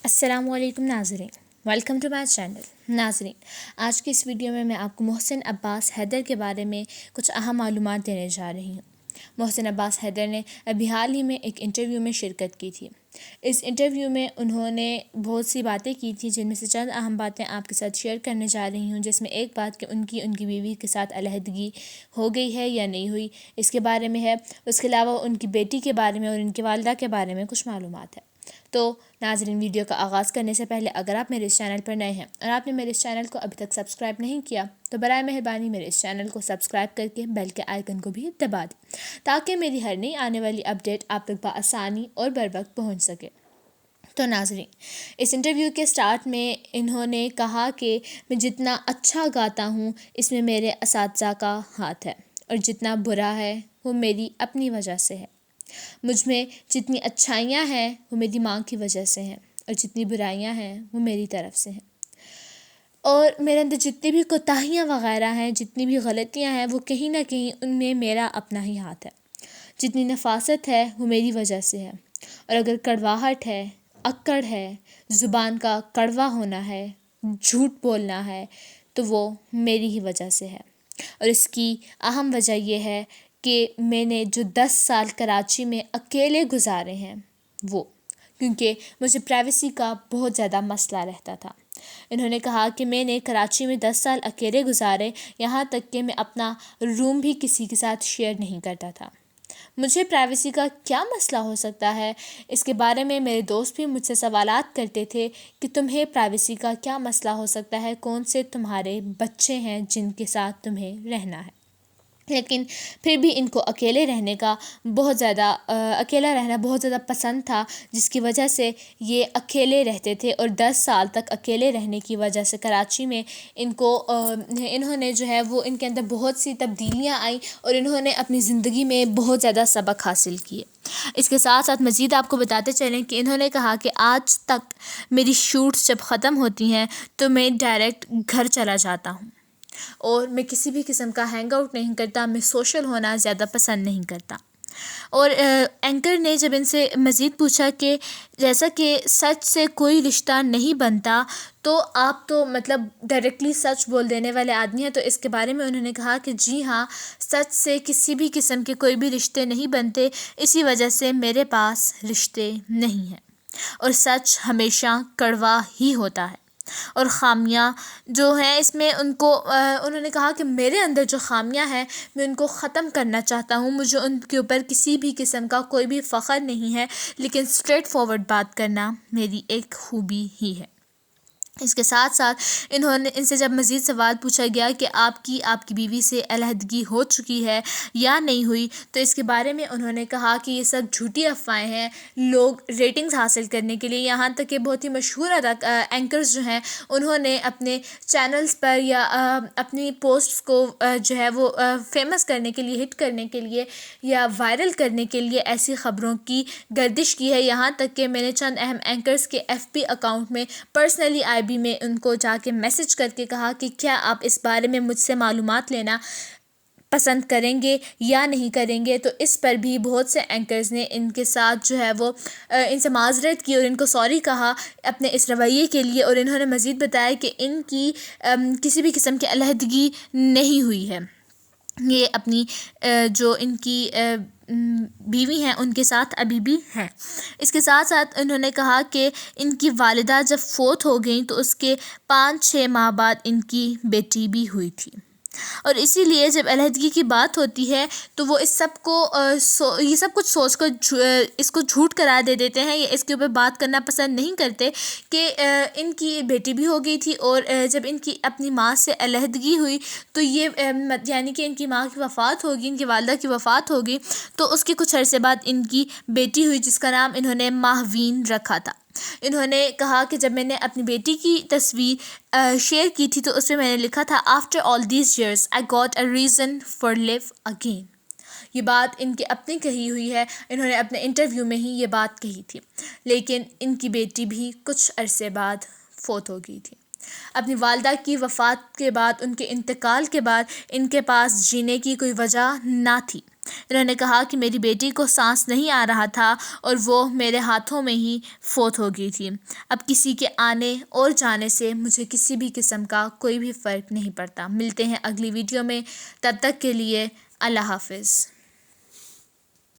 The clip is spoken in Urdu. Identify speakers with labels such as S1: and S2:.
S1: السلام علیکم ناظرین، ویلکم ٹو مائی چینل۔ ناظرین، آج کی اس ویڈیو میں آپ کو محسن عباس حیدر کے بارے میں کچھ اہم معلومات دینے جا رہی ہوں۔ محسن عباس حیدر نے ابھی حال ہی میں ایک انٹرویو میں شرکت کی تھی۔ اس انٹرویو میں انہوں نے بہت سی باتیں کی تھیں، جن میں سے چند اہم باتیں آپ کے ساتھ شیئر کرنے جا رہی ہوں، جس میں ایک بات کہ ان کی بیوی کے ساتھ علیحدگی ہو گئی ہے یا نہیں ہوئی، اس کے بارے میں ہے۔ اس کے علاوہ ان کی بیٹی کے بارے میں اور ان کی والدہ کے بارے میں کچھ معلومات ہے۔ تو ناظرین، ویڈیو کا آغاز کرنے سے پہلے اگر آپ میرے اس چینل پر نئے ہیں اور آپ نے میرے اس چینل کو ابھی تک سبسکرائب نہیں کیا تو برائے مہربانی میرے اس چینل کو سبسکرائب کر کے بیل کے آئیکن کو بھی دبا دیں، تاکہ میری ہر نئی آنے والی اپڈیٹ آپ تک بآسانی اور بروقت پہنچ سکے۔ تو ناظرین، اس انٹرویو کے سٹارٹ میں انہوں نے کہا کہ میں جتنا اچھا گاتا ہوں اس میں میرے اساتذہ کا ہاتھ ہے، اور جتنا برا ہے وہ میری اپنی وجہ سے ہے۔ مجھ میں جتنی اچھائیاں ہیں وہ میری ماں کی وجہ سے ہیں، اور جتنی برائیاں ہیں وہ میری طرف سے ہیں، اور میرے اندر جتنی بھی کوتاہیاں وغیرہ ہیں، جتنی بھی غلطیاں ہیں، وہ کہیں نہ کہیں ان میں میرا اپنا ہی ہاتھ ہے۔ جتنی نفاست ہے وہ میری وجہ سے ہے، اور اگر کڑواہٹ ہے، اکڑ ہے، زبان کا کڑوا ہونا ہے، جھوٹ بولنا ہے، تو وہ میری ہی وجہ سے ہے۔ اور اس کی اہم وجہ یہ ہے کہ میں نے جو 10 سال کراچی میں اکیلے گزارے ہیں، وہ کیونکہ مجھے پرائیویسی کا بہت زیادہ مسئلہ رہتا تھا۔ انہوں نے کہا کہ میں نے کراچی میں 10 سال اکیلے گزارے، یہاں تک کہ میں اپنا روم بھی کسی کے ساتھ شیئر نہیں کرتا تھا۔ مجھے پرائیویسی کا کیا مسئلہ ہو سکتا ہے، اس کے بارے میں میرے دوست بھی مجھ سے سوالات کرتے تھے کہ تمہیں پرائیویسی کا کیا مسئلہ ہو سکتا ہے، کون سے تمہارے بچے ہیں جن کے ساتھ تمہیں رہنا ہے۔ لیکن پھر بھی ان کو اکیلا رہنا بہت زیادہ پسند تھا، جس کی وجہ سے یہ اکیلے رہتے تھے، اور 10 سال تک اکیلے رہنے کی وجہ سے کراچی میں انہوں نے جو ہے وہ ان کے اندر بہت سی تبدیلیاں آئیں، اور انہوں نے اپنی زندگی میں بہت زیادہ سبق حاصل کیے۔ اس کے ساتھ ساتھ مزید آپ کو بتاتے چلیں کہ انہوں نے کہا کہ آج تک میری شوٹس جب ختم ہوتی ہیں تو میں ڈائریکٹ گھر چلا جاتا ہوں، اور میں کسی بھی قسم کا ہینگ آؤٹ نہیں کرتا، میں سوشل ہونا زیادہ پسند نہیں کرتا۔ اور اینکر نے جب ان سے مزید پوچھا کہ جیسا کہ سچ سے کوئی رشتہ نہیں بنتا، تو آپ تو مطلب ڈائریکٹلی سچ بول دینے والے آدمی ہیں، تو اس کے بارے میں انہوں نے کہا کہ جی ہاں، سچ سے کسی بھی قسم کے کوئی بھی رشتے نہیں بنتے، اسی وجہ سے میرے پاس رشتے نہیں ہیں، اور سچ ہمیشہ کڑوا ہی ہوتا ہے۔ اور خامیاں جو ہیں اس میں انہوں نے کہا کہ میرے اندر جو خامیاں ہیں میں ان کو ختم کرنا چاہتا ہوں، مجھے ان کے اوپر کسی بھی قسم کا کوئی بھی فخر نہیں ہے، لیکن اسٹریٹ فارورڈ بات کرنا میری ایک خوبی ہی ہے۔ اس کے ساتھ ساتھ ان سے جب مزید سوال پوچھا گیا کہ آپ کی بیوی سے علیحدگی ہو چکی ہے یا نہیں ہوئی، تو اس کے بارے میں انہوں نے کہا کہ یہ سب جھوٹی افواہیں ہیں، لوگ ریٹنگز حاصل کرنے کے لیے، یہاں تک کہ بہت ہی مشہور اینکرز جو ہیں انہوں نے اپنے چینلز پر یا اپنی پوسٹس کو جو ہے وہ فیمس کرنے کے لیے، ہٹ کرنے کے لیے یا وائرل کرنے کے لیے ایسی خبروں کی گردش کی ہے، یہاں تک کہ میں نے چند اہم اینکرز کے FB اکاؤنٹ میں پرسنلی IB میں ان کو جا کے میسج کر کے کہا کہ کیا آپ اس بارے میں مجھ سے معلومات لینا پسند کریں گے یا نہیں کریں گے، تو اس پر بھی بہت سے اینکرز نے ان کے ساتھ جو ہے وہ ان سے معذرت کی اور ان کو سوری کہا اپنے اس رویے کے لیے، اور انہوں نے مزید بتایا کہ ان کی کسی بھی قسم کی علیحدگی نہیں ہوئی ہے، یہ اپنی جو ان کی بیوی ہیں ان کے ساتھ ابھی بھی ہیں۔ اس کے ساتھ ساتھ انہوں نے کہا کہ ان کی والدہ جب فوت ہو گئیں تو اس کے 5-6 ماہ بعد ان کی بیٹی بھی ہوئی تھی، اور اسی لیے جب علیحدگی کی بات ہوتی ہے تو وہ اس سب کو یہ سب کچھ سوچ کر اس کو جھوٹ قرار دے دیتے ہیں، یا اس کے اوپر بات کرنا پسند نہیں کرتے کہ ان کی بیٹی بھی ہو گئی تھی، اور جب ان کی اپنی ماں سے علیحدگی ہوئی تو یہ یعنی کہ ان کی ماں کی وفات ہوگی، ان کی والدہ کی وفات ہوگی، تو اس کے کچھ عرصے بعد ان کی بیٹی ہوئی، جس کا نام انہوں نے ماہوین رکھا تھا۔ انہوں نے کہا کہ جب میں نے اپنی بیٹی کی تصویر شیئر کی تھی تو اس میں نے لکھا تھا "After all these years, I got a reason for live again"۔ یہ بات ان کی اپنی کہی ہوئی ہے، انہوں نے اپنے انٹرویو میں ہی یہ بات کہی تھی، لیکن ان کی بیٹی بھی کچھ عرصے بعد فوت ہو گئی تھی۔ اپنی والدہ کی وفات کے بعد، ان کے انتقال کے بعد ان کے پاس جینے کی کوئی وجہ نہ تھی، انہوں نے کہا کہ میری بیٹی کو سانس نہیں آ رہا تھا اور وہ میرے ہاتھوں میں ہی فوت ہو گئی تھی۔ اب کسی کے آنے اور جانے سے مجھے کسی بھی قسم کا کوئی بھی فرق نہیں پڑتا۔ ملتے ہیں اگلی ویڈیو میں، تب تک کے لیے اللہ حافظ۔